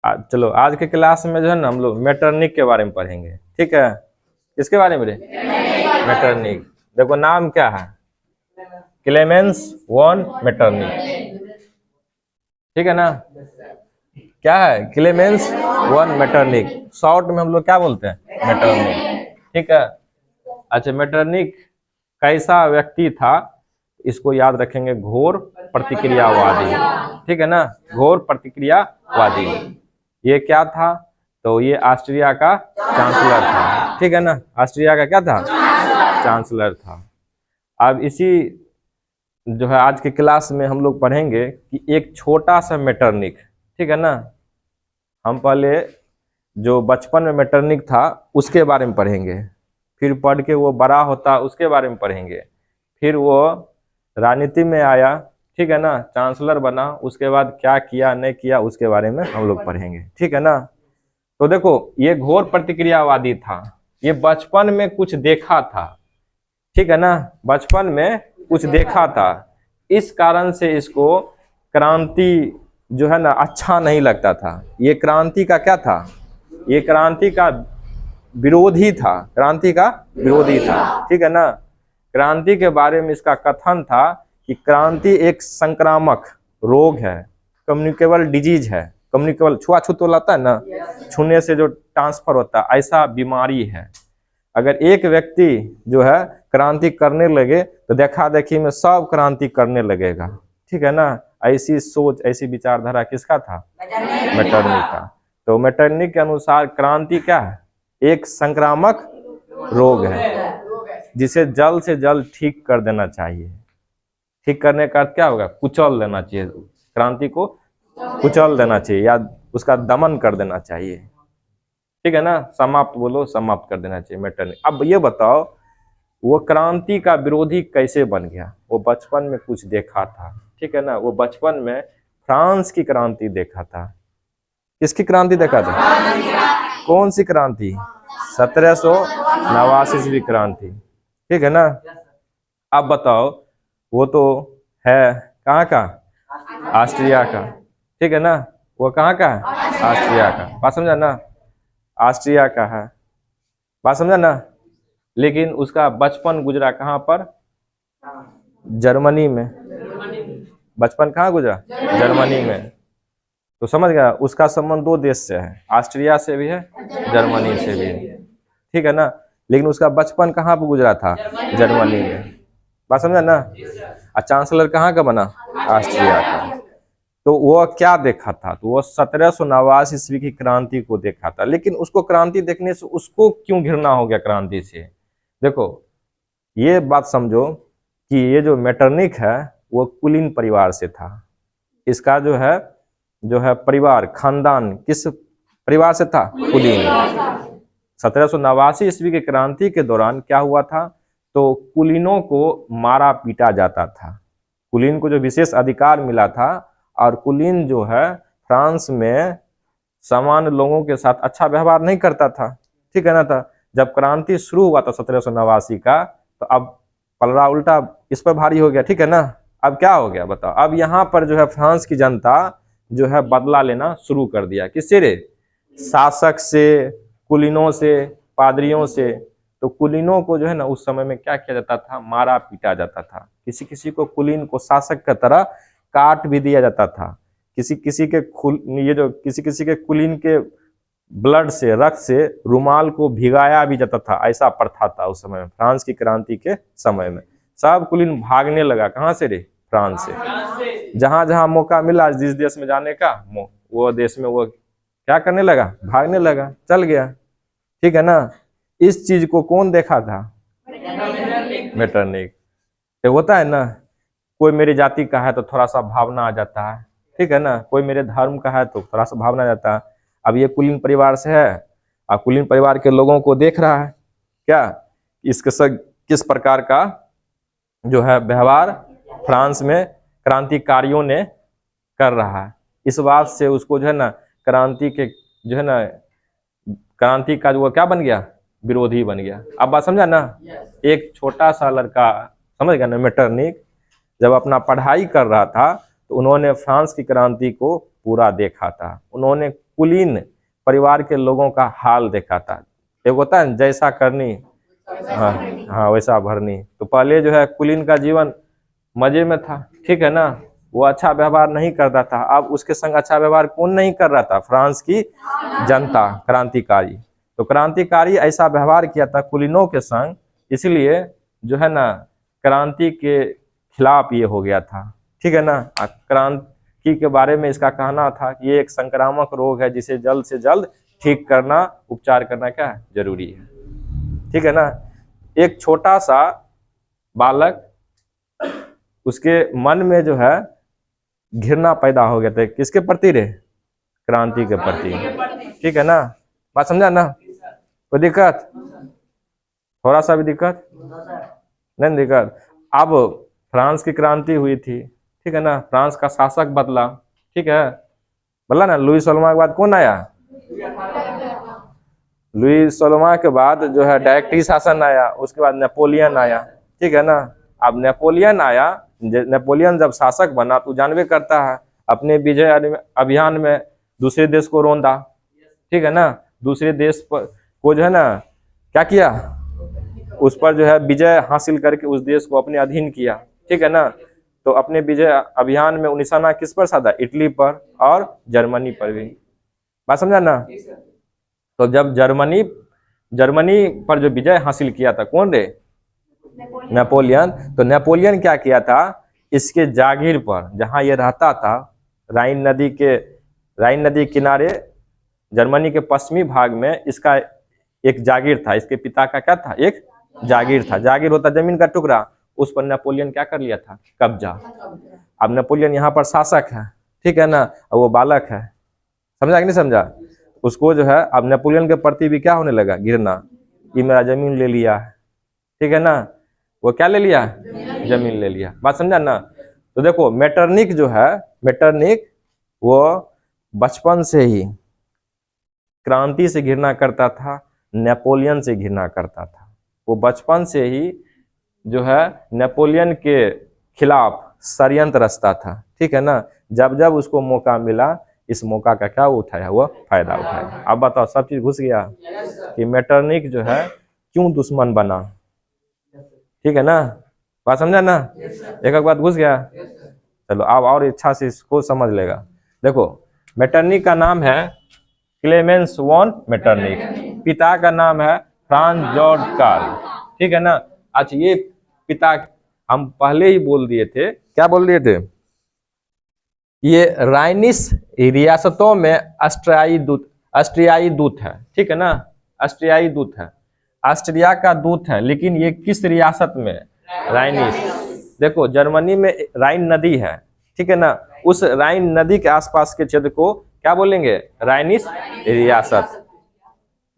चलो आज के क्लास में जो है ना हम लोग मेटरनिक के बारे में पढ़ेंगे। ठीक है, किसके बारे में रे? मेटरनिक। देखो नाम क्या है, क्लेमेंस वॉन मेटरनिक। ठीक है ना, क्या है? Clemens von Metternich. शॉर्ट में हम लोग क्या बोलते हैं? मेटरनिक। ठीक है। अच्छा, मेटरनिक कैसा व्यक्ति था, इसको याद रखेंगे, घोर प्रतिक्रियावादी। ठीक है ना, घोर प्रतिक्रियावादी। ये क्या था? तो ये ऑस्ट्रिया का चांसलर था। ठीक है ना, ऑस्ट्रिया का क्या था? चांसलर था। अब इसी जो है आज के क्लास में हम लोग पढ़ेंगे कि एक छोटा सा मेटरनिक। ठीक है ना, हम पहले जो बचपन में मेटरनिक था उसके बारे में पढ़ेंगे, फिर पढ़ के वो बड़ा होता उसके बारे में पढ़ेंगे, फिर वो राजनीति में आया, ठीक है ना, चांसलर बना, उसके बाद क्या किया नहीं किया उसके बारे में हम लोग पढ़ेंगे। ठीक है ना, तो देखो ये घोर प्रतिक्रियावादी था, ये बचपन में कुछ देखा था। ठीक है ना, बचपन में कुछ देखा था, इस कारण से इसको क्रांति जो है ना अच्छा नहीं लगता था। ये क्रांति का क्या था? ये क्रांति का विरोधी था, क्रांति का विरोधी था। ठीक है ना, क्रांति के बारे में इसका कथन था कि क्रांति एक संक्रामक रोग है, कम्युनिकेबल डिजीज है। कम्युनिकेबल छुआछूत होता है ना, छूने से जो ट्रांसफर होता है, ऐसा बीमारी है। अगर एक व्यक्ति जो है क्रांति करने लगे तो देखा देखी में सब क्रांति करने लगेगा। ठीक है ना, ऐसी सोच ऐसी विचारधारा किसका था? मेटरनिक का। तो मेटरनिक के अनुसार क्रांति क्या है? एक संक्रामक रोग है, जिसे जल्द से जल्द ठीक कर देना चाहिए। ठीक करने का क्या होगा? कुचल देना चाहिए, क्रांति को कुचल देना चाहिए या उसका दमन कर देना चाहिए। ठीक है ना, समाप्त बोलो, समाप्त कर देना चाहिए मेटरनिक। अब ये बताओ वो क्रांति का विरोधी कैसे बन गया? वो बचपन में कुछ देखा था। ठीक है ना, वो बचपन में फ्रांस की क्रांति देखा था। किसकी क्रांति देखा था? कौन सी क्रांति? 1789 ईस्वी क्रांति। ठीक है ना, अब बताओ वो तो है कहाँ का? ऑस्ट्रिया का। ठीक है ना, वो कहाँ का है? ऑस्ट्रिया का। बात समझा ना, ऑस्ट्रिया का है, बात समझा ना। लेकिन उसका बचपन गुजरा कहाँ पर? जर्मनी में। बचपन कहाँ गुजरा? जर्मनी में। तो समझ गया, उसका संबंध दो देश से है, ऑस्ट्रिया से भी है, जर्मनी से भी है। ठीक है ना, लेकिन उसका बचपन कहाँ पर गुजरा था? जर्मनी में। बात समझा ना। और चांसलर कहाँ का बना? ऑस्ट्रिया का। तो वो क्या देखा था? तो वो 1789 ईस्वी की क्रांति को देखा था। लेकिन उसको क्रांति देखने से उसको क्यों घृणा हो गया क्रांति से? देखो ये बात समझो कि ये जो मेटरनिक है वो कुलीन परिवार से था। इसका जो है परिवार, खानदान किस परिवार से था? कुलीन। 1789 ईस्वी की क्रांति के दौरान क्या हुआ था? तो कुलीनों को मारा पीटा जाता था। कुलीन को जो विशेष अधिकार मिला था, और कुलीन जो है फ्रांस में सामान्य लोगों के साथ अच्छा व्यवहार नहीं करता था। ठीक है ना, था जब क्रांति शुरू हुआ था 1789 का, तो अब पलड़ा उल्टा इस पर भारी हो गया। ठीक है ना, अब क्या हो गया बताओ? अब यहाँ पर जो है फ्रांस की जनता जो है बदला लेना शुरू कर दिया। किससे रे? शासक से, कुलीनों से, पादरियों से। तो कुलीनों को जो है ना उस समय में क्या किया जाता था? मारा पीटा जाता था। किसी किसी को कुलीन को शासक की तरह काट भी दिया जाता था। किसी किसी के किसी किसी के कुलीन के ब्लड से, रक्त से रुमाल को भिगाया भी जाता था। ऐसा प्रथा था उस समय में, फ्रांस की क्रांति के समय में। सब कुलीन भागने लगा। कहाँ से रे? फ्रांस से। जहां जहां मौका मिला जिस देश में जाने का, वो देश में वो क्या करने लगा? भागने लगा, चल गया। ठीक है ना, इस चीज को कौन देखा था? मेटरनिक। होता है ना, कोई मेरी जाति का है तो थोड़ा सा भावना आ जाता है। ठीक है ना, कोई मेरे धर्म का है तो थोड़ा सा भावना आ जाता है। अब ये कुलीन परिवार से है, और कुलीन परिवार के लोगों को देख रहा है क्या किस प्रकार का जो है व्यवहार फ्रांस में क्रांतिकारियों ने कर रहा है। इस बात से उसको जो है ना क्रांति के जो है ना क्रांति का जो क्या बन गया? विरोधी बन गया। अब बात समझा ना। एक छोटा सा लड़का, समझ गया ना, मेटरनिक जब अपना पढ़ाई कर रहा था तो उन्होंने फ्रांस की क्रांति को पूरा देखा था। उन्होंने कुलीन परिवार के लोगों का हाल देखा था। एक होता है जैसा करनी, हाँ हाँ वैसा भरनी। तो पहले जो है कुलीन का जीवन मजे में था, ठीक है ना, वो अच्छा व्यवहार नहीं करता था। अब उसके संग अच्छा व्यवहार कौन नहीं कर रहा था? फ्रांस की जनता, क्रांतिकारी। तो क्रांतिकारी ऐसा व्यवहार किया था कुलीनों के संग, इसलिए जो है ना क्रांति के खिलाफ ये हो गया था, ठीक है ना। क्रांति के बारे में इसका कहना था कि ये एक संक्रामक रोग है जिसे जल्द से जल्द ठीक करना, उपचार करना क्या है? जरूरी है, ठीक है ना। एक छोटा सा बालक, उसके मन में जो है घृणा पैदा हो गया था, किसके प्रति रे? क्रांति के प्रति, ठीक है ना। बात समझा ना? कोई दिक्कत? थोड़ा सा भी दिक्कत नहीं? दिक्कत। अब फ्रांस की क्रांति हुई थी, ठीक है ना, फ्रांस का शासक बदला, ठीक है, बदला ना। लुई 16वां के बाद कौन आया? लुई 16वां के बाद जो है डायरेक्टरी शासन आया, उसके बाद नेपोलियन आया, ठीक है ना। अब नेपोलियन आया, नेपोलियन जब शासक बना तो जानवे करता है अपने विजय अभियान में दूसरे देश को रोंदा, ठीक है ना। दूसरे देश पर को जो है ना क्या किया, उस पर जो है विजय हासिल करके उस देश को अपने अधीन किया, ठीक है ना। तो अपने विजय अभियान में निशाना किस पर साधा? इटली पर और जर्मनी पर भी। बात समझा ना? तो जब जर्मनी पर जो विजय हासिल किया था कौन रे? नेपोलियन। तो नेपोलियन क्या किया था, इसके जागीर पर जहां ये रहता था, राइन नदी किनारे जर्मनी के पश्चिमी भाग में इसका एक जागीर था। इसके पिता का क्या था? एक जागीर था। जागीर होता जमीन का टुकड़ा, उस पर नेपोलियन क्या कर लिया था? कब्जा। अब नेपोलियन यहाँ पर शासक है, ठीक है ना, और वो बालक है, समझा कि नहीं समझा? उसको जो है अब नेपोलियन के प्रति भी क्या होने लगा? घृणा, ये मेरा जमीन ले लिया है, ठीक है ना। वो क्या ले लिया? जमीन ले लिया। बात समझा ना? तो देखो मेटरनिक जो है, मेटरनिक वो बचपन से ही क्रांति से घृणा करता था, नेपोलियन से घृणा करता था। वो बचपन से ही जो है नेपोलियन के खिलाफ षड्यंत्र रचता था, ठीक है ना। जब जब उसको मौका मिला, इस मौका का क्या उठाया? वो फायदा उठाया। अब बताओ, सब चीज घुस गया कि मेटरनिक जो है क्यों दुश्मन बना, ठीक है ना। बात समझा ना? एक बात घुस गया। चलो अब और इच्छा से इसको समझ लेगा। देखो मेटरनिक का नाम है क्लेमेंस वॉन मेटरनिक, पिता का नाम है फ्रांज जॉर्ज कार्ल, ठीक है ना। अच्छा ये पिता हम पहले ही बोल दिए थे, क्या बोल दिए थे? ये राइनिस रियासतों में ऑस्ट्रियाई दूत है, ठीक है ना, ऑस्ट्रियाई दूत है, ऑस्ट्रिया का दूत है। लेकिन ये किस रियासत में? राइनिस। देखो जर्मनी में राइन नदी है, ठीक है ना, उस राइन नदी के आसपास के क्षेत्र को क्या बोलेंगे? राइनिस रियासत।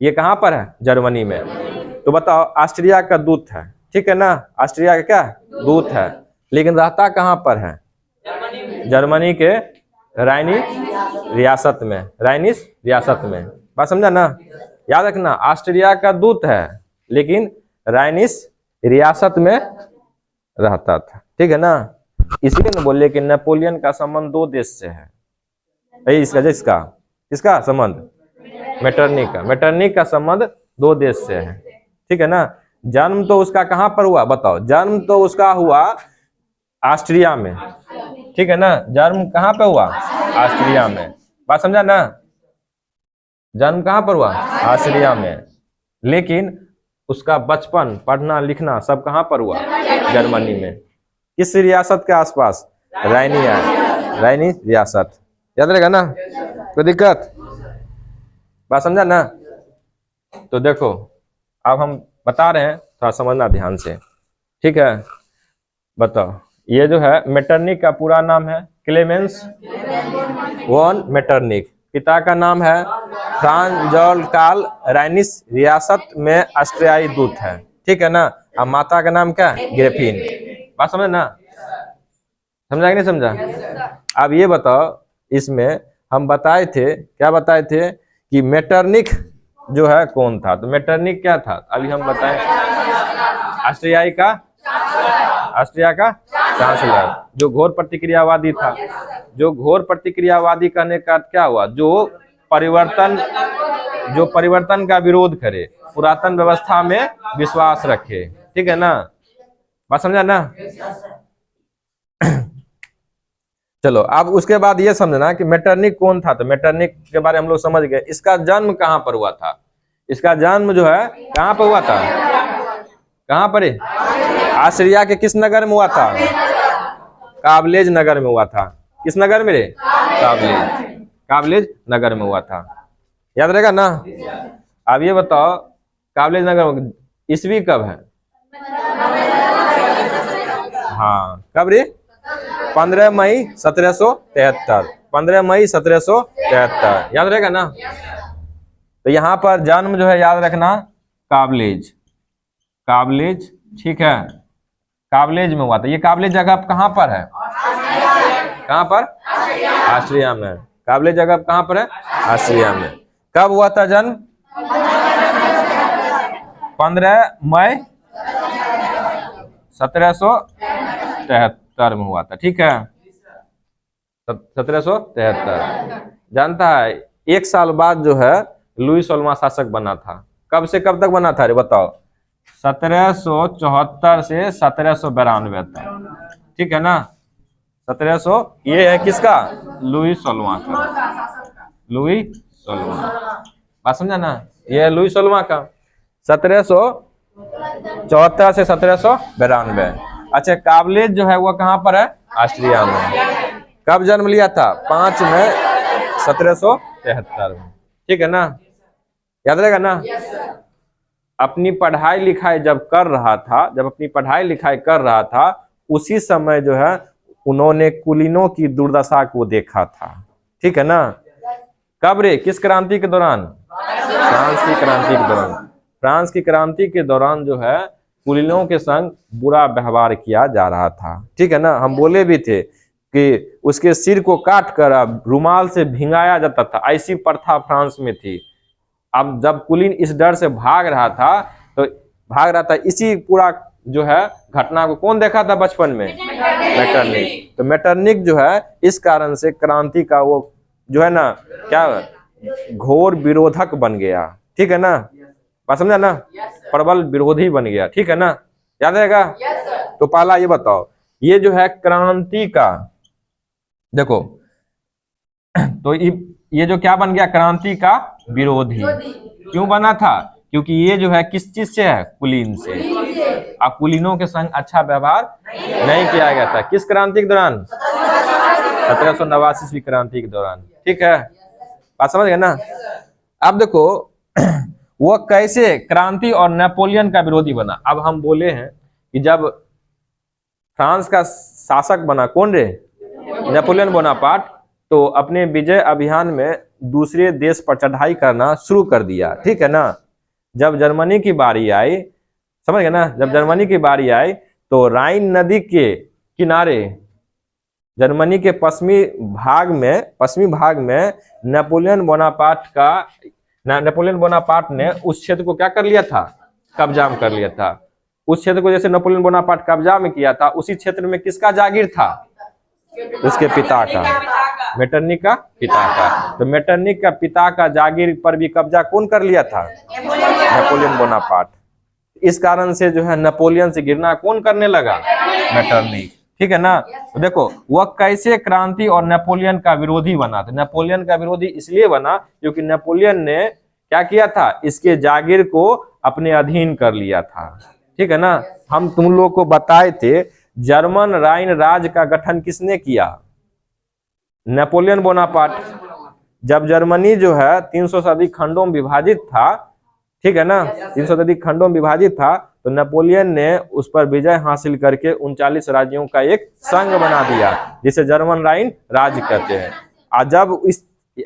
ये कहाँ पर है? जर्मनी में। तो बताओ ऑस्ट्रिया का दूत है, ठीक है ना, ऑस्ट्रिया का क्या दूत है, लेकिन रहता कहाँ पर है? जर्मनी के राइनिस रियासत में, राइनिस रियासत में। बात समझा ना? याद रखना, ऑस्ट्रिया का दूत है लेकिन राइनिस रियासत में रहता था, ठीक है ना। इसलिए ना बोले कि नेपोलियन का संबंध दो देश से है। इसका संबंध मेटरनिक का संबंध दो देश से है, ठीक है ना। जन्म तो उसका कहाँ पर हुआ? बताओ, जन्म तो उसका हुआ ऑस्ट्रिया में, ठीक है ना। जन्म कहाँ पे हुआ? ऑस्ट्रिया में। बात समझा ना? जन्म कहाँ पर हुआ? ऑस्ट्रिया में। लेकिन उसका बचपन, पढ़ना लिखना सब कहाँ पर हुआ? जर्मनी में। किस रियासत के आसपास? राइनी रियासत। याद रहेगा ना? कोई दिक्कत? बात समझा ना? तो देखो अब हम बता रहे हैं, थोड़ा समझना ध्यान से, ठीक है। बताओ ये जो है मेटरनिक का पूरा नाम है क्लेमेंस वॉन मेटरनिक, पिता का नाम है फ्रांज जॉर्ज कार्ल, राइनिस रियासत में ऑस्ट्रियाई दूत है, ठीक है ना। अब माता का नाम क्या है? ग्रेफिन। बात समझ ना? समझा कि नहीं समझा? अब ये बताओ, इसमें हम बताए थे, क्या बताए थे कि मेटरनिक जो है कौन था? तो मेटरनिक क्या था अभी हम बताएं, ऑस्ट्रिया का चांसलर, जो घोर प्रतिक्रियावादी था। जो घोर प्रतिक्रियावादी कहने का अर्थ क्या हुआ? जो परिवर्तन का विरोध करे, पुरातन व्यवस्था में विश्वास रखे। ठीक है ना, बात समझा ना। चलो अब उसके बाद ये समझना कि मेटरनिक कौन था। तो मेटरनिक के बारे में हम लोग समझ गए। इसका जन्म कहाँ पर हुआ था? इसका जन्म जो है कहाँ पर हुआ था? कहाँ पर? आस्ट्रिया के किस नगर में हुआ था? काबलेज नगर में हुआ था। किस नगर में रे? काबलेज नगर में हुआ था। याद रहेगा ना। अब ये बताओ काबलेज नगर में ईस्वी कब है? हाँ कब रे? 15 मई 1773। 15 मई 1773 याद रहेगा ना। तो यहाँ पर जन्म जो है याद रखना काबलेज। ठीक है, काबलेज में हुआ था। ये काबलेज जगह कहाँ पर है? कहाँ पर? ऑस्ट्रिया में। काबलेज जगह कहाँ पर है? ऑस्ट्रिया में। कब हुआ था जन्म? 15 मई 1773 में हुआ था। ठीक है, 1773। जानता है एक साल बाद जो है लुई 16वां शासक बना था। कब से कब तक बना था रे बताओ? 1774 से 1792 तक। ठीक है ना। 1700 ये है किसका? लुई 16वां का। लुई 16वां, बात समझा ना। ये है लुई 16वां का। 1774 से 1792। अच्छा काबलेज जो है वो कहाँ पर है? ऑस्ट्रिया में। कब जन्म लिया था? 5 मई 1773 में। ठीक है ना, याद रहेगा ना। अपनी पढ़ाई लिखाई जब अपनी पढ़ाई लिखाई कर रहा था उसी समय जो है उन्होंने कुलीनों की दुर्दशा को देखा था। ठीक है ना। कब रे? किस क्रांति के दौरान? फ्रांस की क्रांति के दौरान। फ्रांस की क्रांति के दौरान जो है कुलीनों के संग बुरा व्यवहार किया जा रहा था। ठीक है ना। हम बोले भी थे कि उसके सिर को काट कर अब रुमाल से भिंगाया जाता था, ऐसी प्रथा फ्रांस में थी। अब जब कुलीन इस डर से भाग रहा था इसी पूरा जो है घटना को कौन देखा था बचपन में? मेटरनिक। तो मेटरनिक जो है इस कारण से क्रांति का वो जो है ना क्या घोर विरोधक बन गया। ठीक है ना, बात समझा ना। प्रबल विरोधी बन गया। ठीक है ना, याद रहेगा। तो पहला ये बताओ, ये जो है क्रांति का देखो तो ये जो क्या बन गया? क्रांति का विरोधी। क्यों बना था? क्योंकि ये जो है किस चीज से है? कुलीन से। अब कुलीनों के संग अच्छा व्यवहार नहीं किया गया था। किस क्रांति के दौरान? 1789 क्रांति के दौरान। ठीक है, बात समझ गए ना। अब देखो वो कैसे क्रांति और नेपोलियन का विरोधी बना। अब हम बोले हैं कि जब फ्रांस का शासक बना कौन रे? नेपोलियन बोनापार्ट, तो अपने विजय अभियान में दूसरे देश पर चढ़ाई करना शुरू कर दिया। ठीक है ना। जब जर्मनी की बारी आई, समझ गए ना, जब जर्मनी की बारी आई तो राइन नदी के किनारे जर्मनी के पश्चिमी भाग में नेपोलियन बोनापार्ट ने उस क्षेत्र को क्या कर लिया था? कब्जा में कर लिया था। उस क्षेत्र को जैसे नेपोलियन बोनापार्ट कब्जा में किया था, उसी क्षेत्र में किसका जागीर था? उसके पिता का, मेटरनिक का पिता का। तो मेटरनिक का पिता का जागीर पर भी कब्जा कौन कर लिया था? Napoleon Bonaparte. इस कारण से जो है नेपोलियन से गिरना कौन करने लगा? मेटरनिक। ठीक है ना। तो देखो वह कैसे क्रांति और नेपोलियन का विरोधी बना था। नेपोलियन का विरोधी इसलिए बना क्योंकि नेपोलियन ने क्या किया था? इसके जागीर को अपने अधीन कर लिया था। ठीक है ना। हम तुम लोग को बताए थे जर्मन राइन राज्य का गठन किसने किया? Napoleon Bonaparte. जब जर्मनी जो है 300 से अधिक खंडों में विभाजित था, ठीक है ना, 300 से अधिक खंडों में विभाजित था, तो नेपोलियन ने उस पर विजय हासिल करके 39 राज्यों का एक संघ बना दिया जिसे जर्मन राइन राज्य कहते हैं। और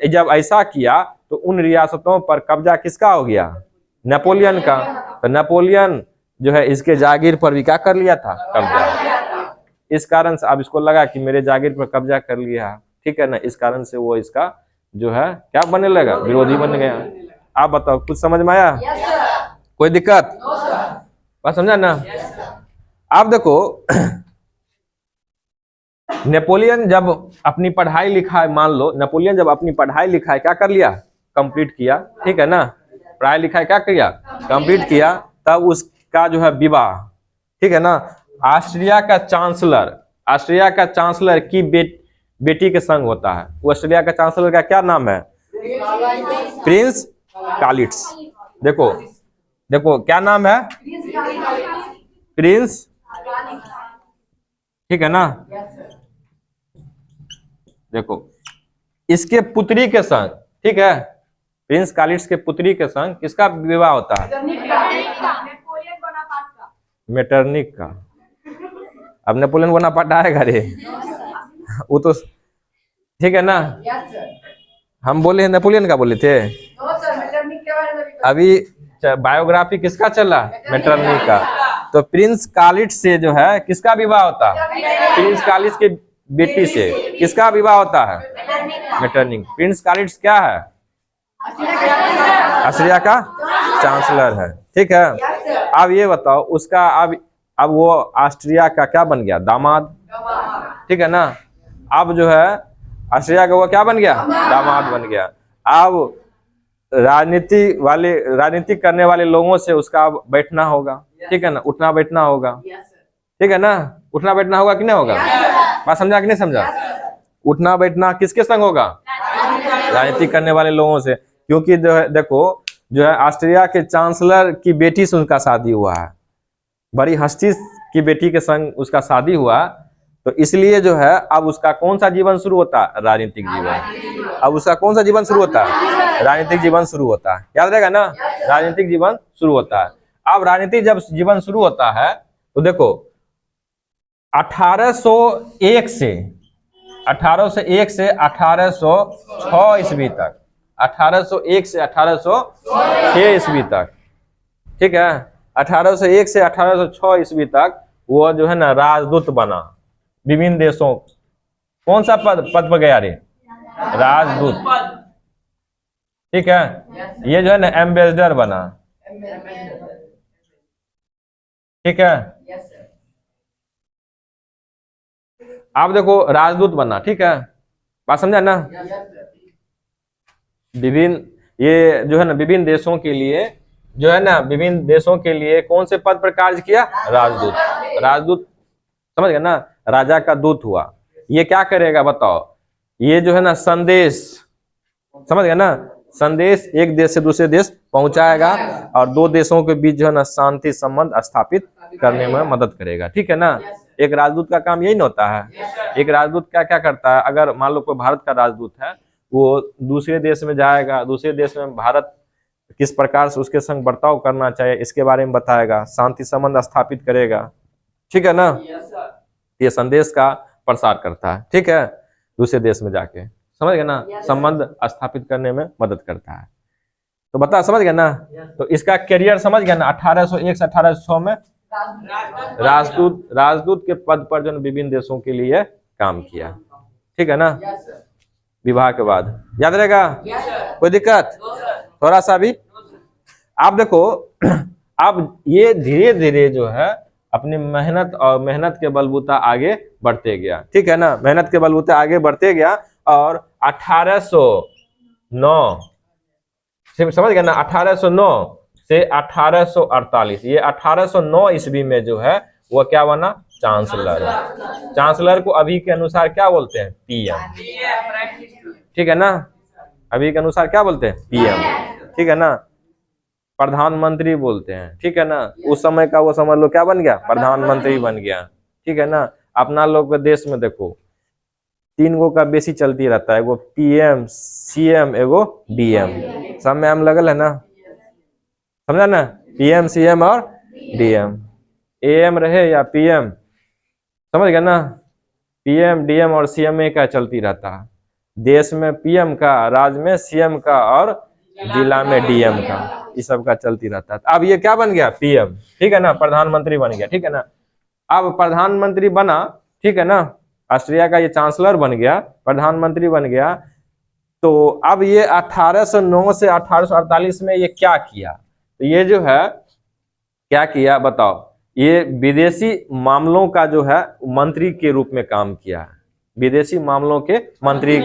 जब ऐसा किया तो उन रियासतों पर कब्जा किसका हो गया? नेपोलियन का। तो नेपोलियन जो है इसके जागीर पर भी क्या कर लिया था? कब्जा। इस कारण से अब इसको लगा कि मेरे जागीर पर कब्जा कर लिया, ठीक है ना, इस कारण से वो इसका जो है क्या बनने लगा? विरोधी बन गया। आप बताओ कुछ समझ में आया? कोई दिक्कत? बात समझा ना। आप देखो नेपोलियन जब अपनी पढ़ाई लिखाई, मान लो नेपोलियन जब अपनी पढ़ाई लिखाई क्या कर लिया? कंप्लीट किया, ठीक है ना, पढ़ाई लिखाई क्या किया, कंप्लीट किया, तब उसका जो है विवाह, ठीक है ना, ऑस्ट्रिया का चांसलर की बेटी के संग होता है। ऑस्ट्रिया का चांसलर का क्या नाम है, प्रिंस कालिट्स। देखो देखो क्या नाम है, प्रिंस, ठीक है ना। देखो इसके पुत्री के संग, ठीक है, प्रिंस कालिट्स के पुत्री के संग किसका विवाह होता है, मेटरनिक का। अब नेपोलियन बोनापार्ट आएगा रे, वो तो ठीक है ना, हम बोले हैं नेपोलियन का बोले थे। अभी बायोग्राफी किसका चला, मेटरनिक का। तो प्रिंस कालिट्स से जो है किसका विवाह होता है, प्रिंस कालिट्स के बेटी से किसका विवाह होता है, मेटरनिक। प्रिंस कालिट्स क्या है, ऑस्ट्रिया का चांसलर है, ठीक है। अब ये बताओ उसका अब वो ऑस्ट्रिया का क्या बन गया, दामाद, ठीक है ना। अब जो है ऑस्ट्रिया का वो क्या बन गया, दामाद बन गया। अब राजनीति करने वाले लोगों से उसका बैठना होगा, ठीक है ना, उठना बैठना होगा, ठीक है ना, उठना बैठना होगा कि नहीं होगा, बात समझा कि नहीं समझा। उठना बैठना किसके संग होगा, राजनीति करने वाले लोगों से, क्योंकि जो है देखो जो है ऑस्ट्रिया के चांसलर की बेटी से उनका शादी हुआ है, बड़ी हस्ती की बेटी के संग उसका शादी हुआ, तो इसलिए जो है अब उसका कौन सा जीवन शुरू होता है, राजनीतिक जीवन। अब उसका कौन सा जीवन शुरू होता है, राजनीतिक जीवन शुरू होता है, याद रहेगा ना, राजनीतिक जीवन शुरू होता है। अब राजनीतिक जब जीवन शुरू होता है तो देखो 1801 से 1806 ईस्वी तक, 1801 से 1806 ईस्वी तक, ठीक है, 1801 से 1806 ईस्वी तक वो जो है ना राजदूत बना विभिन्न देशों। कौन सा पद पर गया रे, राजदूत, ठीक है। ये जो है ना एम्बेसडर बना, ठीक है। आप देखो राजदूत बना, ठीक है, बात समझा ना। विभिन्न ये जो है ना विभिन्न देशों के लिए जो है ना, विभिन्न देशों के लिए कौन से पद पर कार्य किया, राजदूत। राजदूत समझ गए ना, राजा का दूत हुआ। ये क्या करेगा बताओ, ये जो है ना संदेश, समझ गए ना, संदेश एक देश से दूसरे देश पहुंचाएगा और दो देशों के बीच जो है ना शांति संबंध स्थापित करने में मदद करेगा, ठीक है ना। एक राजदूत का काम यही ना होता है। एक राजदूत क्या क्या करता है, अगर मान लो कोई भारत का राजदूत है, वो दूसरे देश में जाएगा, दूसरे देश में भारत किस प्रकार से उसके संग बर्ताव करना चाहिए इसके बारे में बताएगा, शांति संबंध स्थापित करेगा, ठीक है ना। ये संदेश का प्रसार करता है, ठीक है, दूसरे देश में जाके, समझ गए ना, संबंध स्थापित करने में मदद करता है। तो बता, समझ गए ना। तो इसका करियर समझ गया ना, 1801 से 1806 में राजदूत के पद पर जो विभिन्न देशों के लिए काम किया, ठीक है ना। विवाह के बाद याद रहेगा, कोई दिक्कत थोड़ा सा भी। आप देखो अब ये धीरे धीरे जो है अपनी मेहनत के बलबूता आगे बढ़ते गया, ठीक है ना, मेहनत के बलबूता आगे बढ़ते गया। और 1809 समझ गया ना, 1809 से 1848, ये 1809 ईस्वी में जो है वो क्या बना, चांसलर। चांसलर को अभी के अनुसार क्या बोलते हैं, पीएम, ठीक है ना, अभी के अनुसार क्या बोलते हैं, पीएम, ठीक है ना, प्रधानमंत्री बोलते हैं, ठीक है ना। उस समय का वो समझ लो क्या बन गया, प्रधानमंत्री बन गया, ठीक है ना। अपना लोग के देश में देखो 3 गो का बेसी चलती रहता है, एगो पीएम, सीएम, एगो डीएम, सब में एम लगल है ना, समझा ना, पीएम, सीएम और डीएम। एएम रहे या पीएम, समझ गया ना, पीएम, डीएम और सीएम का चलती रहता है। देश में पीएम का, राज्य में सीएम का और जिला में डीएम का, ये सब का चलती रहता है। अब ये क्या बन गया, पीएम, ठीक है ना, प्रधानमंत्री बन गया, ठीक है ना। अब प्रधानमंत्री बना, ठीक है ना, ऑस्ट्रिया का ये चांसलर बन गया, प्रधानमंत्री बन गया। तो अब ये 1809 से 1848 में ये क्या किया, तो ये जो है क्या किया बताओ, ये विदेशी मामलों का जो है मंत्री के रूप में काम किया है, विदेशी मामलों के मंत्री,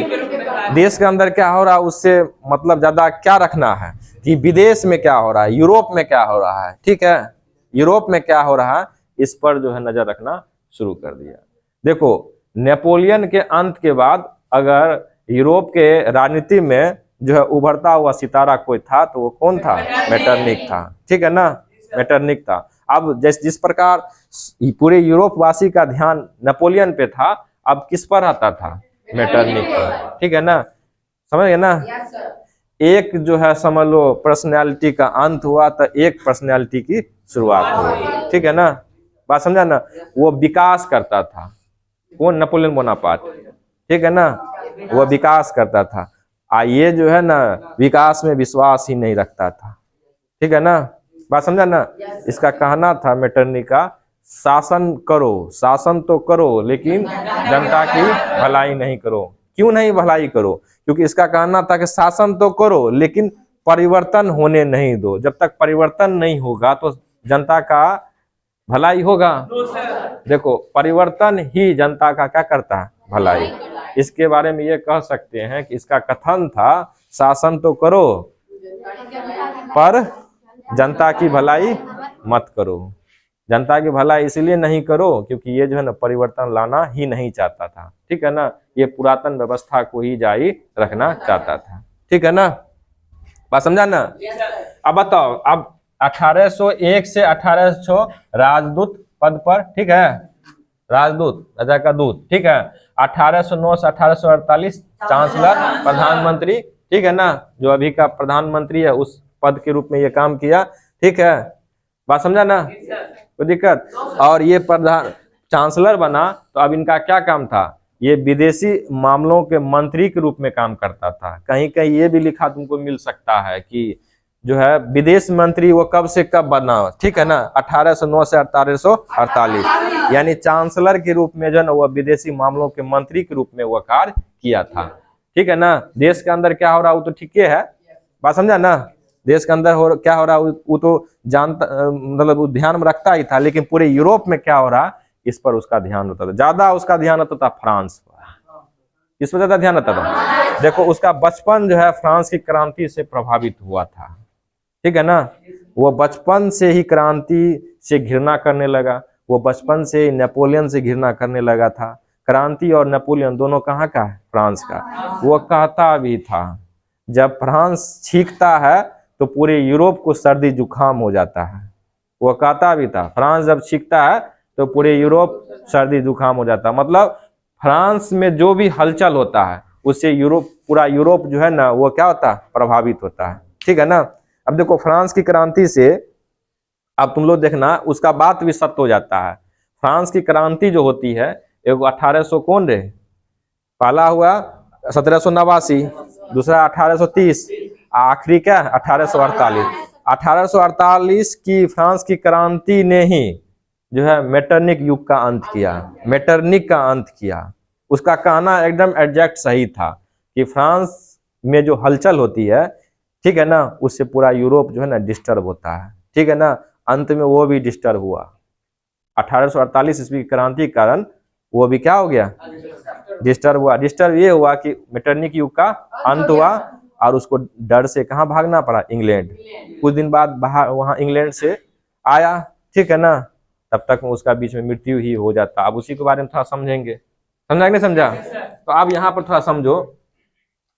देश के अंदर क्या हो रहा है उससे मतलब ज्यादा क्या रखना है कि विदेश में क्या हो रहा है, यूरोप में क्या हो रहा है, ठीक है, यूरोप में क्या हो रहा है, इस पर जो है नजर रखना शुरू कर दिया। देखो नेपोलियन के अंत के बाद अगर यूरोप के राजनीति में जो है उभरता हुआ सितारा कोई था तो वो कौन था, मेटरनिक था, ठीक है ना, मेटरनिक था। अब जिस प्रकार पूरे यूरोप वासी का ध्यान नेपोलियन पे था, अब किस पर आता था, मेटरनिक पर, ठीक है ना, समझ गए ना। एक जो है समझ लो पर्सनैलिटी का अंत हुआ तो एक पर्सनैलिटी की शुरुआत हुई, ठीक है ना, बात समझा ना। वो विकास करता था, कौन, नेपोलियन बोनापार्ट, ठीक है ना, वो विकास करता था। ये जो है ना विकास में विश्वास ही नहीं रखता था, ठीक है ना, बात समझा ना। इसका कहना था मेटरनिक का, शासन करो, शासन तो करो लेकिन जनता की भलाई नहीं करो। क्यों नहीं भलाई करो, क्योंकि इसका कहना था कि शासन तो करो लेकिन परिवर्तन होने नहीं दो। जब तक परिवर्तन नहीं होगा तो जनता का भलाई होगा। देखो परिवर्तन ही जनता का क्या करता है, भलाई। इसके बारे में ये कह सकते हैं कि इसका कथन था, शासन तो करो पर जनता की भलाई मत करो। जनता की भलाई इसलिए नहीं करो क्योंकि ये जो है ना परिवर्तन लाना ही नहीं चाहता था, ठीक है ना, ये पुरातन व्यवस्था को ही जारी रखना चाहता था, ठीक है ना, बात समझा ना। अब बताओ, अब 1801 से 1806 राजदूत पद पर, ठीक है, राजदूत, राजा का दूत, ठीक है। 1809 से 1848 चांसलर, प्रधानमंत्री, ठीक है ना, जो अभी का प्रधानमंत्री है उस पद के रूप में ये काम किया, ठीक है, बात समझा ना, कोई दिक्कत। और ये प्रधान चांसलर बना तो अब इनका क्या काम था, ये विदेशी मामलों के मंत्री के रूप में काम करता था। कहीं कहीं ये भी लिखा तुमको मिल सकता है कि जो है विदेश मंत्री वो कब से कब बना, ठीक है ना, 1809 से 1848, यानी चांसलर के रूप में जो ना वो विदेशी मामलों के मंत्री के रूप में वो कार्य किया था, ठीक है ना। देश के अंदर क्या हो रहा है वो तो ठीक है, बात समझा ना, देश के अंदर क्या हो रहा है वो तो जानता, मतलब ध्यान में रखता ही था, लेकिन पूरे यूरोप में क्या हो रहा इस पर उसका ध्यान होता था। ज्यादा उसका ध्यान होता था फ्रांस पर, इस पर ज्यादा ध्यान होता था। देखो उसका बचपन जो है फ्रांस की क्रांति से प्रभावित हुआ था, ठीक है ना, वो बचपन से ही क्रांति से घृणा करने लगा, वो बचपन से नेपोलियन से घृणा करने लगा था। क्रांति और नेपोलियन दोनों कहाँ का है, फ्रांस का। वो कहता भी था जब फ्रांस छींकता है तो पूरे यूरोप को सर्दी जुकाम हो जाता है। वो कहता भी था फ्रांस जब छींकता है तो पूरे यूरोप सर्दी जुकाम हो जाता है। मतलब फ्रांस में जो भी हलचल होता है उससे यूरोप, पूरा यूरोप जो है ना वो क्या होता है, प्रभावित होता है, ठीक है ना। अब देखो फ्रांस की क्रांति से अब तुम लोग देखना उसका बात भी सत्य हो जाता है। फ्रांस की क्रांति जो होती है एगो 1800 कौन रहे, पहला हुआ 1789, दूसरा 1830, आखिरी क्या 1848। 1848 की फ्रांस की क्रांति ने ही जो है मेटरनिक युग का अंत किया, मेटरनिक का अंत किया। उसका कहना एकदम एग्जैक्ट सही था कि फ्रांस में जो हलचल होती है, ठीक है ना, उससे पूरा यूरोप जो है ना डिस्टर्ब होता है, ठीक है ना। अंत में वो भी डिस्टर्ब हुआ 1848 ईस्वी की क्रांति के कारण, वो भी क्या हो गया, डिस्टर्ब हुआ। डिस्टर्ब ये हुआ कि मेटरनिक युग का अंत हुआ और उसको डर से कहाँ भागना पड़ा, इंग्लैंड। कुछ दिन बाद बाहर वहां इंग्लैंड से आया, ठीक है ना, तब तक उसका बीच में मृत्यु ही हो जाता। अब उसी के बारे में थोड़ा समझेंगे, समझा कि नहीं समझा। तो अब यहाँ पर थोड़ा समझो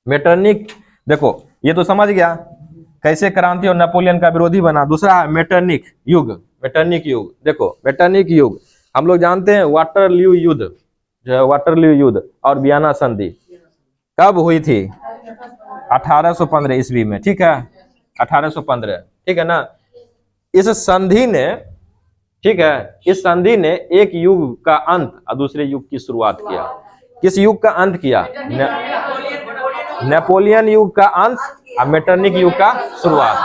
मेटरनिक। देखो ये तो समझ गया कैसे क्रांति और नेपोलियन का विरोधी बना। दूसरा है मेटरनिक युग। मेटरनिक युग, देखो मेटरनिक युग हम लोग जानते हैं वाटरलू युद्ध, जो है वाटरलू युद्ध और वियना संधि कब हुई थी, 1815 ईस्वी में, ठीक है, 1815, ठीक है ना। इस संधि ने, ठीक है, इस संधि ने एक युग का अंत और दूसरे युग की शुरुआत किया। किस युग का अंत किया, नेपोलियन युग का अंत और मेटरनिक युग का शुरुआत,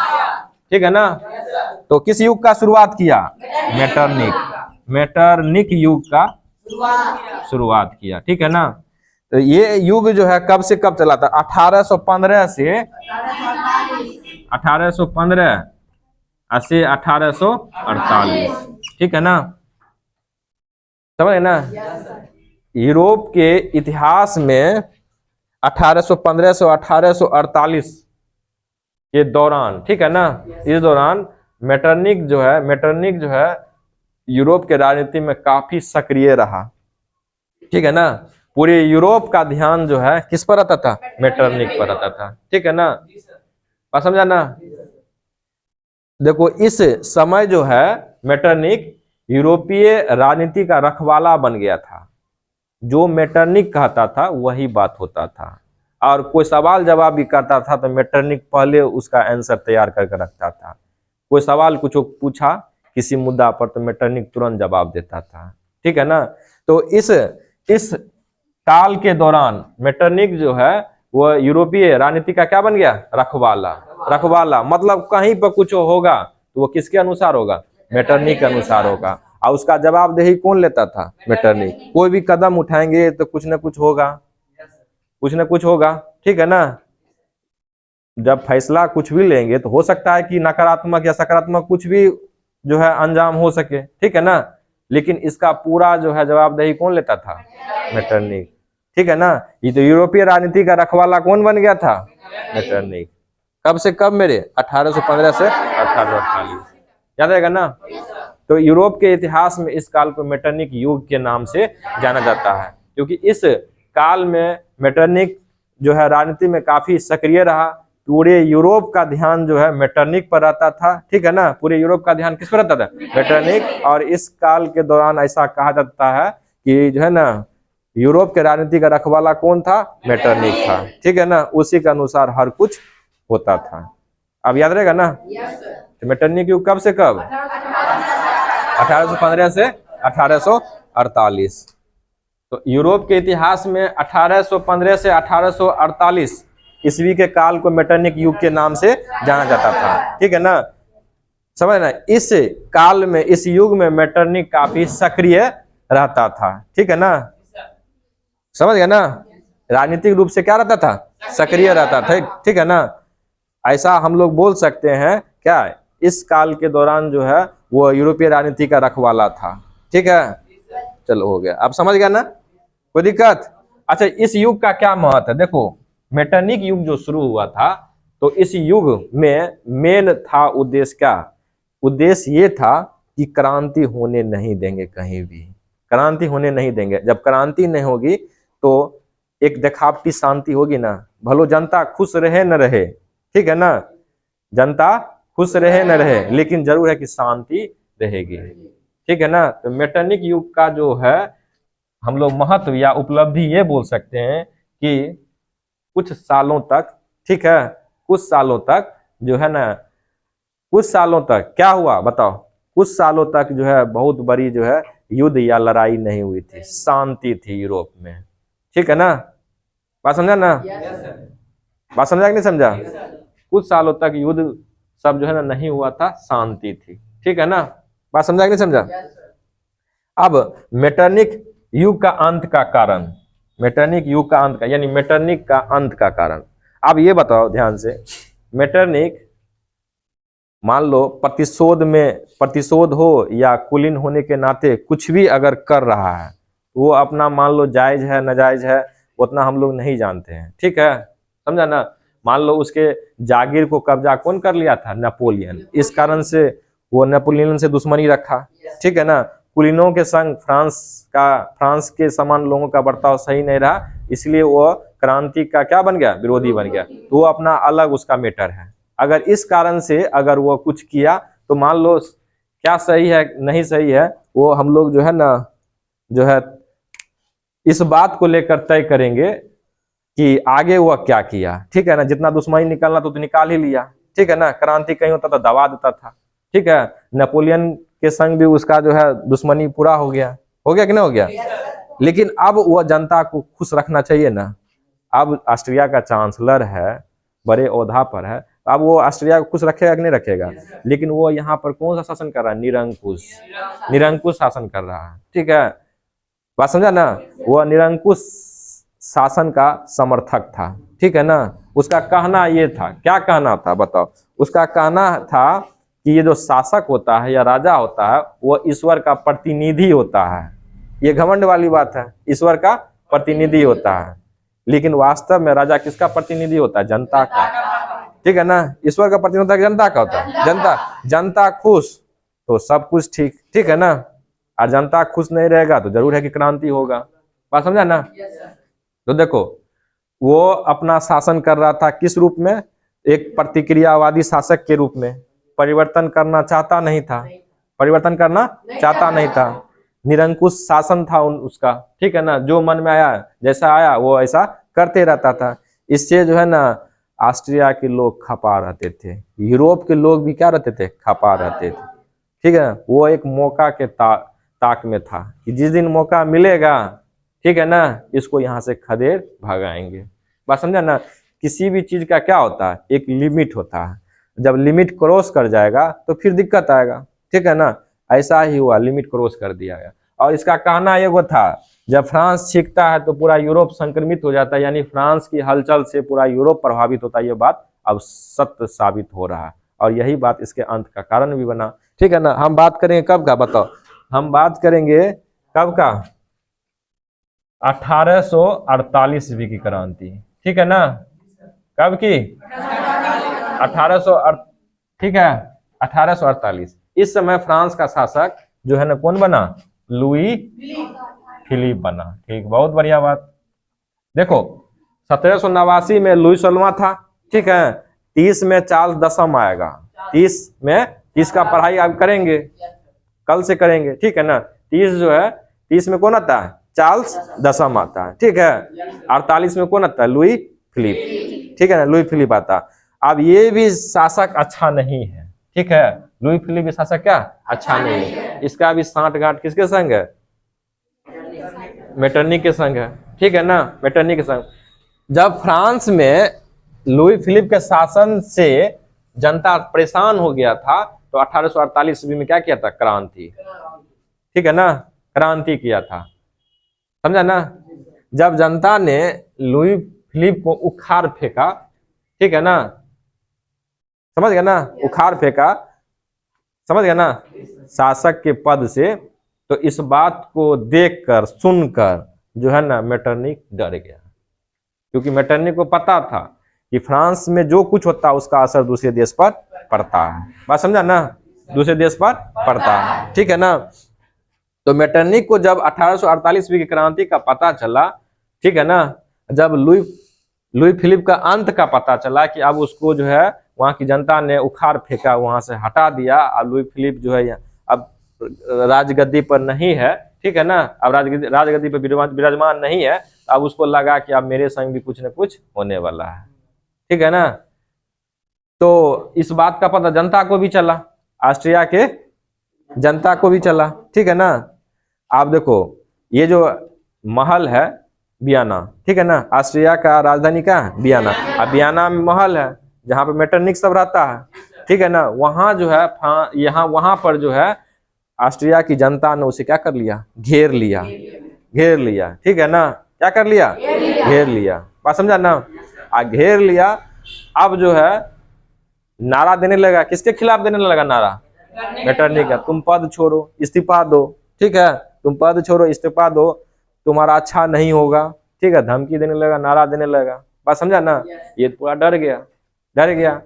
ठीक है ना। तो किस युग का शुरुआत किया, मेटरनिक युग का शुरुआत किया, ठीक है ना। तो ये युग जो है कब से कब चला था, 1815 से 1848, ठीक है ना, समझे ना। यूरोप के इतिहास में 1815 से 1848 के दौरान, ठीक है ना, इस दौरान मेटरनिक जो है यूरोप के राजनीति में काफी सक्रिय रहा, ठीक है ना। पूरे यूरोप का ध्यान जो है किस पर रहता था? मेटरनिक पर रहता था, ठीक है ना। बात समझा ना। देखो इस समय जो है मेटरनिक यूरोपीय राजनीति का रखवाला बन गया था। जो मेटरनिक कहता था वही बात होता था, और कोई सवाल जवाब भी करता था तो मेटरनिक पहले उसका आंसर तैयार करके रखता था। कोई सवाल कुछ पूछा किसी मुद्दा पर तो मेटरनिक तुरंत जवाब देता था, ठीक है ना। तो इस काल के दौरान मेटरनिक जो है वो यूरोपीय राजनीति का क्या बन गया? रखवाला मतलब कहीं पर कुछ होगा तो वो किसके अनुसार होगा? मेटरनिक के अनुसार होगा। और उसका जवाबदेही कौन लेता था? मेटरनिक। कोई भी कदम उठाएंगे तो कुछ ना कुछ होगा, ठीक है ना। जब फैसला कुछ भी लेंगे तो हो सकता है कि नकारात्मक या सकारात्मक कुछ भी जो है अंजाम हो सके, ठीक है ना। लेकिन इसका पूरा जो है जवाबदेही कौन लेता था? मेटरनिक, ठीक है ना। ये तो यूरोपीय राजनीति का रखवाला कौन बन गया था? मेटरनिक। कब से कब मेरे? 1815 से 1848, याद रहेगा ना। तो यूरोप के इतिहास में इस काल को मेटरनिक युग के नाम से जाना जाता है, क्योंकि इस काल में मेटरनिक जो है राजनीति में काफी सक्रिय रहा। पूरे यूरोप का ध्यान जो है मेटरनिक पर रहता था, ठीक है ना। पूरे यूरोप का ध्यान किस पर रहता था? मेटरनिक। और इस काल के दौरान ऐसा कहा जाता है कि जो है ना यूरोप के राजनीति का रखवाला कौन था? मेटरनिक था, ठीक है ना। उसी के अनुसार हर कुछ होता था। अब याद रहेगा ना। तो मेटरनिक युग कब से कब? 1815 से 1848। तो यूरोप के इतिहास में 1815 से 1848 ईस्वी के काल को मेटरनिक युग के नाम से जाना जाता था, ठीक है ना। समझ ना। इस काल में, इस युग में मेटरनिक काफी सक्रिय रहता था, ठीक है ना। समझ गया ना। राजनीतिक रूप से क्या रहता था? सक्रिय रहता था, ठीक है ना। ऐसा हम लोग बोल सकते हैं क्या, इस काल के दौरान जो है वो यूरोपीय राजनीति का रखवाला था, ठीक है। चलो हो गया, आप समझ गया ना, कोई दिक्कत? अच्छा, इस युग का क्या महत्व है? देखो मेटरनिक युग जो शुरू हुआ था तो इस युग में मेन था उद्देश्य क्या? उद्देश्य ये था कि क्रांति होने नहीं देंगे, कहीं भी क्रांति होने नहीं देंगे। जब क्रांति नहीं होगी तो एक देखावटी शांति होगी ना, भलो जनता खुश रहे न रहे, ठीक है ना। जनता खुश रहे न रहे, लेकिन जरूर है कि शांति रहेगी, ठीक है ना। तो मेटरनिक युग का जो है हम लोग महत्व या उपलब्धि ये बोल सकते हैं कि कुछ सालों तक, ठीक है, कुछ सालों तक जो है ना, कुछ सालों तक क्या हुआ बताओ? कुछ सालों तक जो है बहुत बड़ी जो है युद्ध या लड़ाई नहीं हुई थी, शांति थी यूरोप में, ठीक है ना। बात समझा ना? बात समझा कि नहीं समझा? कुछ सालों तक युद्ध सब जो है ना नहीं हुआ था, शांति थी, ठीक है ना। बात समझा कि नहीं समझा? अब मेटरनिक युग का अंत का कारण, मेटरनिक युग का अंत का यानी मेटरनिक का अंत का कारण। अब ये बताओ ध्यान से, मेटरनिक मान लो प्रतिशोध हो या कुलीन होने के नाते कुछ भी अगर कर रहा है, वो अपना मान लो जायज है नाजायज है उतना हम लोग नहीं जानते हैं, ठीक है, समझा ना। मान लो उसके जागीर को कब्जा कौन कर लिया था? नेपोलियन। इस कारण से वो नेपोलियन से दुश्मनी रखा, ठीक है ना। कुलीनों के संग फ्रांस के समान लोगों का बर्ताव सही नहीं रहा, इसलिए वो क्रांति का क्या बन गया? विरोधी बन गया। तो वो अपना अलग उसका मैटर है। अगर इस कारण से अगर वो कुछ किया तो मान लो क्या सही है नहीं सही है, वो हम लोग जो है ना जो है इस बात को लेकर तय करेंगे कि आगे वह क्या किया, ठीक है ना। जितना दुश्मनी निकालना तो निकाल ही लिया, ठीक है ना। क्रांति कहीं होता तो दबा देता था, ठीक है। नेपोलियन के संग भी उसका जो है दुश्मनी पूरा हो गया कि नहीं हो गया? लेकिन अब वह जनता को खुश रखना चाहिए ना। अब ऑस्ट्रिया का चांसलर है, बड़े ओहदा पर है, अब वो ऑस्ट्रिया को खुश रखेगा कि नहीं रखेगा? लेकिन वो यहाँ पर कौन सा शासन कर रहा है? निरंकुश शासन कर रहा है, ठीक है। बात समझा ना। वह निरंकुश शासन का समर्थक था, ठीक है ना। उसका कहना ये था, क्या कहना था बताओ? उसका कहना था कि ये जो शासक होता है या राजा होता है वो ईश्वर का प्रतिनिधि होता है। ये घमंड वाली बात है, ईश्वर का प्रतिनिधि होता है। लेकिन वास्तव में राजा किसका प्रतिनिधि होता है? जनता का, ठीक है ना। ईश्वर का प्रतिनिधि होता है, जनता का होता है, जनता। जनता खुश तो सब कुछ ठीक, ठीक है ना। और जनता खुश नहीं रहेगा तो जरूर है कि क्रांति होगा। बात समझा ना। तो देखो वो अपना शासन कर रहा था किस रूप में? एक प्रतिक्रियावादी शासक के रूप में। परिवर्तन करना चाहता नहीं था, परिवर्तन करना चाहता नहीं था। निरंकुश शासन था उसका, ठीक है ना। जो मन में आया, जैसा आया वो ऐसा करते रहता था। इससे जो है ना ऑस्ट्रिया के लोग खपा रहते थे, यूरोप के लोग भी क्या रहते थे? खपा रहते थे, ठीक है। वो एक मौका के ताक में था कि जिस दिन मौका मिलेगा, ठीक है ना, इसको यहाँ से खदेड़ भगाएंगे। बात समझा ना। किसी भी चीज का क्या होता है? एक लिमिट होता है। जब लिमिट क्रॉस कर जाएगा तो फिर दिक्कत आएगा, ठीक है ना। ऐसा ही हुआ, लिमिट क्रॉस कर दिया गया। और इसका कहना ये वो था, जब फ्रांस छींकता है तो पूरा यूरोप संक्रमित हो जाता है, यानी फ्रांस की हलचल से पूरा यूरोप प्रभावित होता है। ये बात अब सत्य साबित हो रहा है और यही बात इसके अंत का कारण भी बना, ठीक है ना। हम बात करेंगे कब का? बताओ, हम बात करेंगे कब का? 1848 ईस्वी की क्रांति, ठीक है ना। कब की? 1800, ठीक है, 1848। इस समय फ्रांस का शासक जो है ना कौन बना? लुई फिलिप बना, ठीक। बहुत बढ़िया बात। देखो 1789 में लुई 16वां था, ठीक है। 30 में चार्ल्स दसम आएगा। 30 का पढ़ाई आप करेंगे, कल से करेंगे, ठीक है ना। 30 जो है, 30 में कौन आता है? चार्ल्स दसम आता है, ठीक है। 48 में कौन आता है? लुई फिलिप, ठीक है ना। लुई फिलिप आता। अब ये भी शासक अच्छा नहीं है, ठीक है। लुई फिलिप भी शासक क्या अच्छा नहीं है। इसका भी सांठगांठ किसके संग है? मेटरनिख के संग है, ठीक है ना। मेटरनिख के संग। जब फ्रांस में लुई फिलिप के शासन से जनता परेशान हो गया था तो 1848 ईस्वी में क्या किया था? क्रांति, ठीक है ना। क्रांति किया था, समझा ना। जब जनता ने लुई फिलिप को उखाड़ फेंका, ठीक है ना, समझ गया ना, उखाड़ फेंका, समझ गया ना, शासक के पद से, तो इस बात को देखकर सुनकर जो है ना मेटरनिख डर गया, क्योंकि मेटरनिख को पता था कि फ्रांस में जो कुछ होता है उसका असर दूसरे देश पर पड़ता है। बात समझा ना, दूसरे देश पर पड़ता है, ठीक है ना। तो मेटरनिख को जब 1848 ईस्वी की क्रांति का पता चला, ठीक है ना, जब लुई फिलिप का अंत का पता चला कि अब उसको जो है वहां की जनता ने उखाड़ फेंका, वहां से हटा दिया, अब लुई फिलिप जो है अब राजगद्दी पर नहीं है, ठीक है ना, अब राजगद्दी पर विराजमान नहीं है। अब उसको लगा कि अब मेरे संग भी कुछ न कुछ होने वाला है, ठीक है ना। तो इस बात का पता जनता को भी चला, ऑस्ट्रिया के जनता को भी चला, ठीक है ना। आप देखो ये जो महल है वियना, ठीक है ना, ऑस्ट्रिया का राजधानी क्या है? वियना। अब वियना में महल है जहाँ पे मेटरनिख सब रहता है, ठीक है ना। वहां जो है वहां पर जो है ऑस्ट्रिया की जनता ने उसे क्या कर लिया? घेर लिया, ठीक है ना। क्या कर लिया? घेर लिया। बात समझा ना। घेर लिया। अब जो है नारा देने लगा, किसके खिलाफ देने लगा नारा? मेटरनिख का। तुम पद छोड़ो, इस्तीफा दो, ठीक है, तुम पद छोड़ो, इस्तीफा दो, तुम्हारा अच्छा नहीं होगा, ठीक है। धमकी देने लगा, नारा देने लगा। बात समझा ना। ये पूरा डर गया।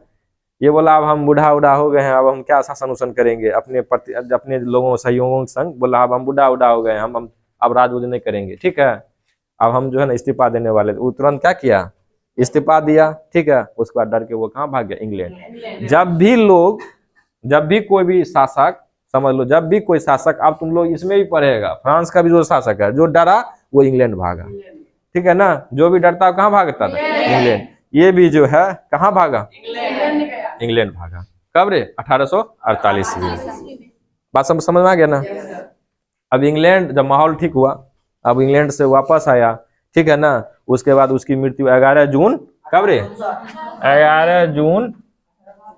ये बोला अब हम बूढ़ा हो गए हैं, अब हम क्या शासन उसन करेंगे अपने लोगों सहयोगों के संग। बोला अब हम बूढ़ा हो गए हैं, हम अब राज नहीं करेंगे, ठीक है। अब हम जो है ना इस्तीफा देने वाले। वो तुरंत क्या किया? इस्तीफा दिया, ठीक है। उसके बाद डर के वो कहाँ भाग गया? इंग्लैंड। जब भी कोई भी शासक, समझ लो, जब भी कोई शासक, अब तुम लोग इसमें भी पढ़ेगा, फ्रांस का भी जो शासक है जो डरा वो इंग्लैंड भागा, ठीक है ना। जो भी डरता कहाँ भागता था? इंग्लैंड। ये भी जो है कहाँ भागा? इंग्लैंड भागा। कब रे? 1848 में। बात समझ में आ गया ना। अब इंग्लैंड जब माहौल ठीक हुआ, अब इंग्लैंड से वापस आया, ठीक है ना। उसके बाद उसकी मृत्यु 11 जून, कब रे? 11 जून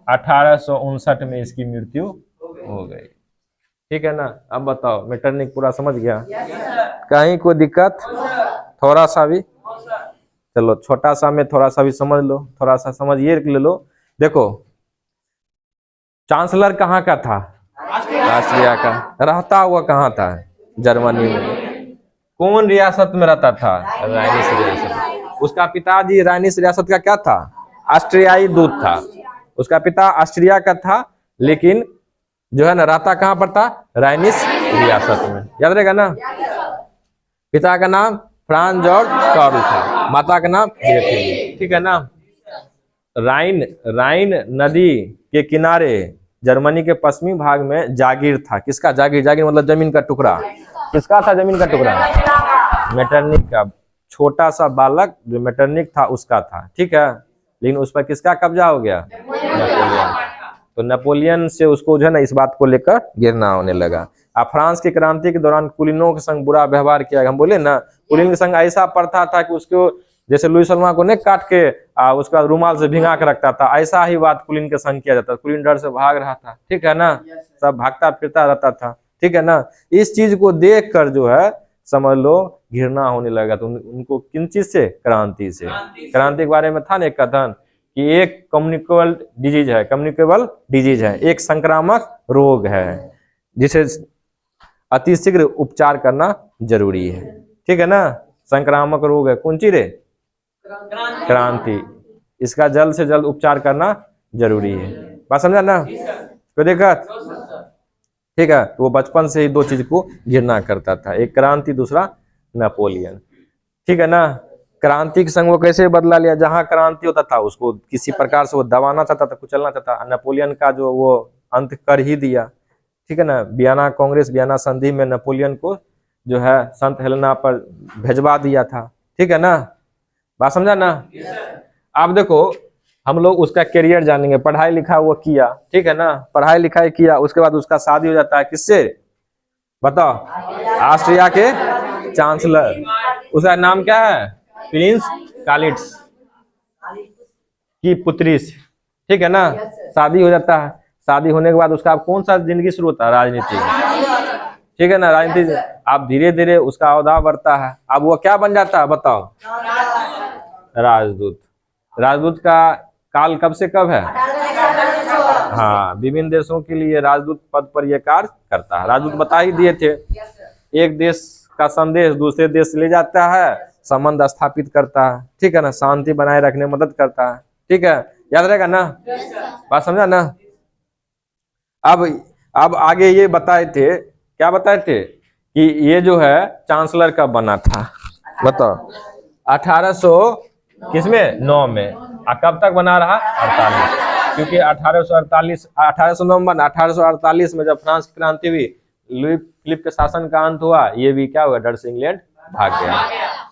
1859 में इसकी मृत्यु हो गई, ठीक है ना। अब बताओ मेटरनिख पूरा समझ गया? कहीं कोई दिक्कत? थोड़ा सा भी? चलो छोटा सा में थोड़ा सा भी समझ लो, थोड़ा सा समझ ये ले लो। देखो चांसलर कहाँ का था? ऑस्ट्रिया का। रहता हुआ कहाँ था? जर्मनी में। कौन रियासत में रहता था? राइनिश रियासत। उसका पिताजी राइनिस रियासत का क्या था? ऑस्ट्रियाई दूत था। उसका पिता ऑस्ट्रिया का था, लेकिन जो है ना रहता कहाँ पर था? राइनिस रियासत में। याद रहेगा ना। पिता का नाम फ्रांज जॉर्ज कार्ल था, माता का नाम ग्रेफिन। ठीक है ना। राइन नदी के किनारे जर्मनी के पश्चिमी भाग में जागीर था। किसका जागीर? जागीर मतलब जमीन का टुकड़ा। किसका था जमीन का टुकड़ा? मेटरनिक का। छोटा सा बालक जो मेटरनिक था उसका था। ठीक है। लेकिन उस पर किसका कब्जा हो गया? नेपोलियन। तो नेपोलियन से उसको जो है ना इस बात को लेकर गिरना होने लगा। अब फ्रांस की क्रांति के दौरान कुलीनों के संग बुरा व्यवहार किया। हम बोले ना, कुलीन के संग ऐसा प्रथा था कि उसको जैसे लुई सलमान को नहीं काट के उसका रुमाल से भिंगा के रखता था, ऐसा ही बात कुलीन के संग किया जाता। कुलीन डर से भाग रहा था। ठीक है ना। सब भागता फिरता रहता था। ठीक है ना। इस चीज को देख कर जो है समझ लो घृणा होने लगा। तो उनको किन चीज से? क्रांति से। क्रांति के बारे में था ना एक कथन कि एक कम्युनिकेबल डिजीज है, कम्युनिकेबल डिजीज है, एक संक्रामक रोग है जिसे अतिशीघ्र उपचार करना जरूरी है। ठीक है ना। संक्रामक रोग है कौन सी रे? क्रांति। इसका जल्द से जल्द उपचार करना जरूरी है। बात समझा ना? कोई दिक्कत? ठीक है। तो वो बचपन से ही दो चीज को घृणा करता था, एक क्रांति, दूसरा नेपोलियन। ठीक है ना। क्रांति के संग वो कैसे बदला लिया? जहां क्रांति होता था उसको किसी प्रकार से वो दबाना चाहता था, कुचलना चाहता था। नेपोलियन का जो वो अंत कर ही दिया। ठीक है ना। वियना कांग्रेस, वियना संधि में नेपोलियन को जो है संत हेलेना पर भेजवा दिया था। ठीक है ना। बात समझा ना? आप देखो हम लोग उसका करियर जानेंगे। पढ़ाई लिखा वो किया। ठीक है ना। पढ़ाई लिखाई किया, उसके बाद उसका शादी हो जाता है किससे? बताओ। ऑस्ट्रिया के चांसलर। उसका नाम क्या है? प्रिंस कालिट्स की पुत्री से। ठीक है ना। शादी हो जाता है। शादी होने के बाद उसका कौन सा जिंदगी शुरू होता है? राजनीति। ठीक है ना। राजनीति। अब धीरे धीरे उसका अहदा बढ़ता है। अब वो क्या बन जाता है? बताओ। राजदूत। राजदूत का काल कब से कब है? हाँ, विभिन्न देशों के लिए राजदूत पद पर यह कार्य करता है। राजदूत बता ही दिए थे, एक देश का संदेश दूसरे देश ले जाता है, संबंध स्थापित करता है। ठीक है ना। शांति बनाए रखने में मदद करता है। ठीक है। याद रहेगा ना? बात समझा ना? अब आगे ये बताए थे, क्या बताए थे कि ये जो है चांसलर कब बना था? बताओ। 1800 किसमें? 9 में। कब तक बना रहा? 48। क्योंकि 1809 में 1848 में जब फ्रांस की क्रांति हुई, लुई फिलिप के शासन का अंत हुआ, ये भी क्या हुआ? डर से इंग्लैंड भाग गया।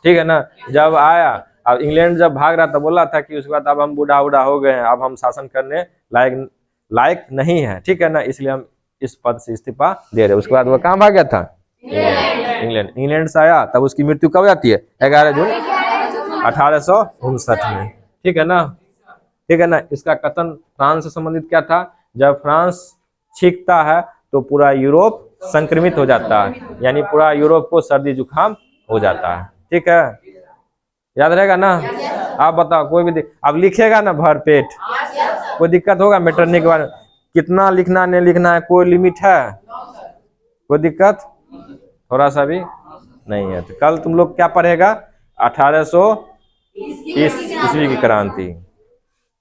ठीक है ना। जब आया, अब इंग्लैंड जब भाग रहा था, बोला था कि उसके बाद अब हम बूढ़ा हो गए हैं, अब हम शासन करने लायक नहीं है। ठीक है ना। इसलिए हम इस पद से इस्तीफा दे रहे। उसके बाद वो कहाँ भाग गया था? इंग्लैंड से आया। तब उसकी मृत्यु कब जाती है? 11 जून 1859 में। ठीक है ना। ठीक है ना। इसका कथन फ्रांस से संबंधित क्या था? जब फ्रांस छींकता है तो पूरा यूरोप संक्रमित हो जाता है, यानी पूरा यूरोप को सर्दी जुकाम हो जाता है। ठीक है। याद रहेगा ना? आप बताओ। कोई भी अब लिखेगा ना भर पेट, कोई दिक्कत होगा? मेटरनिक के बारे में कितना लिखना नहीं लिखना है, कोई लिमिट है? कोई दिक्कत थोड़ा सा भी नहीं है। तो कल तुम लोग क्या पढ़ेगा? 1830 ईस्वी की क्रांति।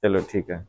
चलो ठीक है।